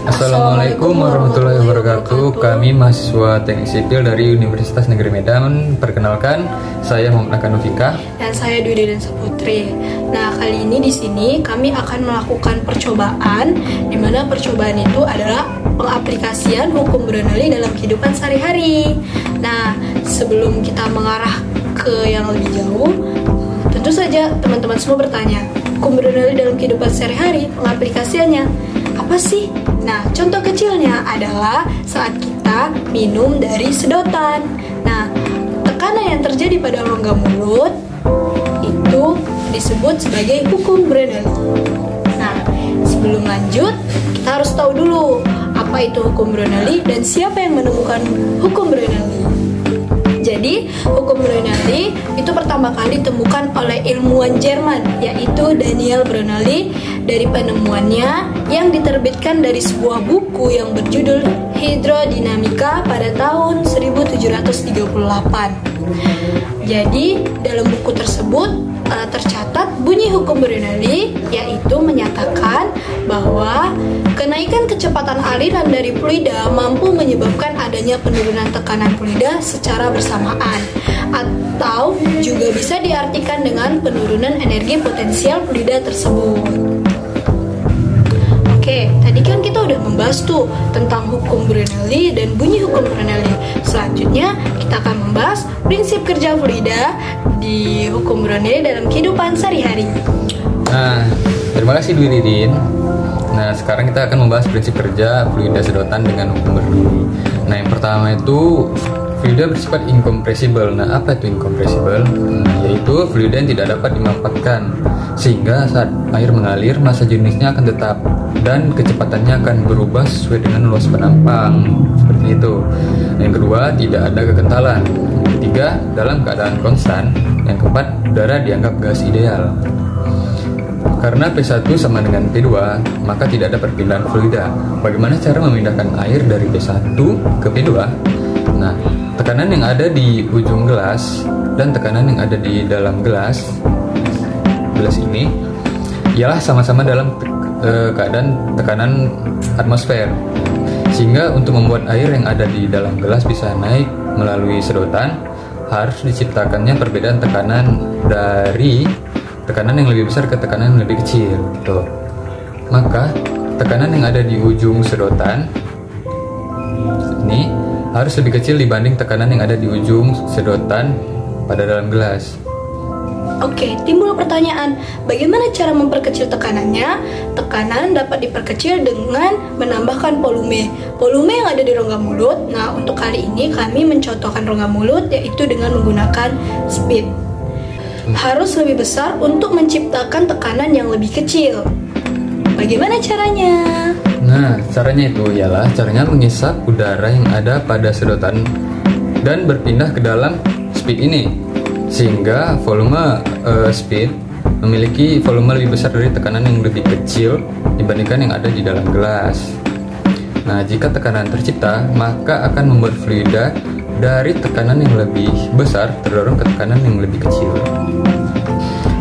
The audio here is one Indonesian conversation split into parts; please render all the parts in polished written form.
Assalamualaikum warahmatullahi wabarakatuh. Kami mahasiswa Teknik Sipil dari Universitas Negeri Medan. Perkenalkan, saya Muhammad Akanufika dan saya Dwi Deden Saputri. Nah, kali ini di sini kami akan melakukan percobaan, di mana percobaan itu adalah pengaplikasian hukum Bernoulli dalam kehidupan sehari-hari. Nah, sebelum kita mengarah ke yang lebih jauh, tentu saja teman-teman semua bertanya, hukum Bernoulli dalam kehidupan sehari-hari, pengaplikasiannya apa sih? Nah, contoh kecilnya adalah saat kita minum dari sedotan. Nah, tekanan yang terjadi pada rongga mulut itu disebut sebagai hukum Bernoulli. Nah, sebelum lanjut, kita harus tahu dulu apa itu hukum Bernoulli dan siapa yang menemukan hukum Bernoulli. Jadi, hukum Bernoulli itu pertama kali ditemukan oleh ilmuwan Jerman, yaitu Daniel Bernoulli, dari penemuannya yang diterbitkan dari sebuah buku yang berjudul Hidrodinamika pada tahun 1738. Jadi, dalam buku tersebut tercatat bunyi hukum Bernoulli, yaitu menyatakan bahwa kenaikan kecepatan aliran dari fluida mampu menyebabkan adanya penurunan tekanan fluida secara bersamaan, atau juga bisa diartikan dengan penurunan energi potensial fluida tersebut. Oke, tadi kan kita udah membahas tuh tentang hukum Bernoulli dan bunyi hukum Bernoulli. Selanjutnya kita akan membahas prinsip kerja fluida di hukum Bernoulli dalam kehidupan sehari-hari. Nah, terima kasih Dwi Didin. Nah, sekarang kita akan membahas prinsip kerja fluida sedotan dengan hukum Bernoulli. Nah, yang pertama itu fluida bersifat incompressible. Nah, apa itu incompressible? Yaitu fluida yang tidak dapat dimanfaatkan, sehingga saat air mengalir massa jenisnya akan tetap dan kecepatannya akan berubah sesuai dengan luas penampang, seperti itu. Yang kedua, tidak ada kekentalan. Yang ketiga, dalam keadaan konstan. Yang keempat, udara dianggap gas ideal. Karena P1 sama dengan P2, maka tidak ada perpindahan fluida. Bagaimana cara memindahkan air dari P1 ke P2? Nah, tekanan yang ada di ujung gelas dan tekanan yang ada di dalam gelas ini ialah sama-sama dalam keadaan tekanan atmosfer, sehingga untuk membuat air yang ada di dalam gelas bisa naik melalui sedotan harus diciptakannya perbedaan tekanan dari tekanan yang lebih besar ke tekanan yang lebih kecil gitu. Maka tekanan yang ada di ujung sedotan ini harus lebih kecil dibanding tekanan yang ada di ujung sedotan pada dalam gelas. Oke, timbul pertanyaan, bagaimana cara memperkecil tekanannya? Tekanan dapat diperkecil dengan menambahkan volume yang ada di rongga mulut. Nah, untuk kali ini kami mencontohkan rongga mulut, yaitu dengan menggunakan speed. Harus lebih besar untuk menciptakan tekanan yang lebih kecil. Bagaimana caranya? Nah, caranya itu ialah caranya mengisap udara yang ada pada sedotan dan berpindah ke dalam speed ini, sehingga volume speed memiliki volume lebih besar dari tekanan yang lebih kecil dibandingkan yang ada di dalam gelas. Nah, jika tekanan tercipta, maka akan membuat fluida dari tekanan yang lebih besar terdorong ke tekanan yang lebih kecil.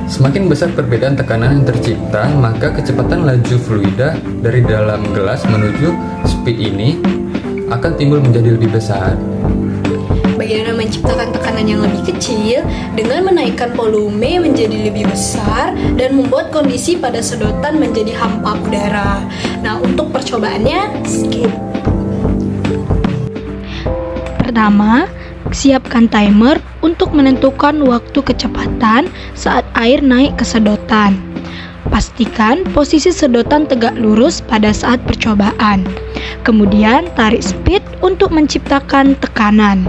Semakin besar perbedaan tekanan yang tercipta, maka kecepatan laju fluida dari dalam gelas menuju speed ini akan timbul menjadi lebih besar. Bagaimana menciptakan tekanan yang lebih kecil dengan menaikkan volume menjadi lebih besar dan membuat kondisi pada sedotan menjadi hampa udara. Nah, untuk percobaannya, skip. Pertama, siapkan timer untuk menentukan waktu kecepatan saat air naik ke sedotan. Pastikan posisi sedotan tegak lurus pada saat percobaan. Kemudian tarik speed untuk menciptakan tekanan.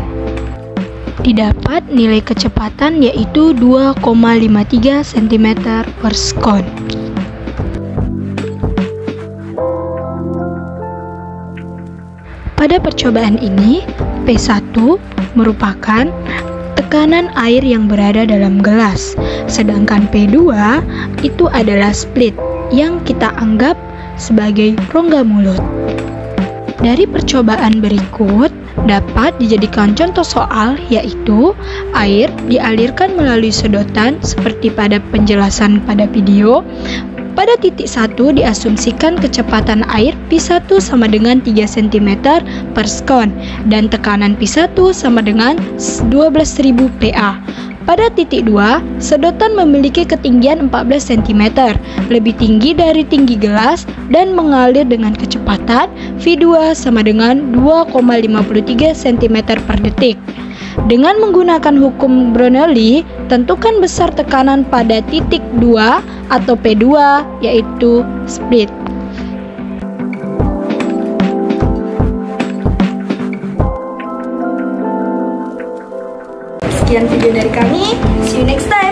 Didapat nilai kecepatan yaitu 2,53 cm/second. Pada percobaan ini, P1 merupakan tekanan air yang berada dalam gelas, sedangkan P2 itu adalah split yang kita anggap sebagai rongga mulut. Dari percobaan berikut dapat dijadikan contoh soal, yaitu air dialirkan melalui sedotan seperti pada penjelasan pada video Pada titik 1 diasumsikan kecepatan air P1 sama dengan 3 cm per sekon dan tekanan P1 sama dengan 12.000 PA. Pada titik 2, sedotan memiliki ketinggian 14 cm, lebih tinggi dari tinggi gelas dan mengalir dengan kecepatan V2 sama dengan 2,53 cm per detik. Dengan menggunakan hukum Bernoulli, tentukan besar tekanan pada titik 2 atau P2, yaitu split. Sekian video dari kami, see you next time.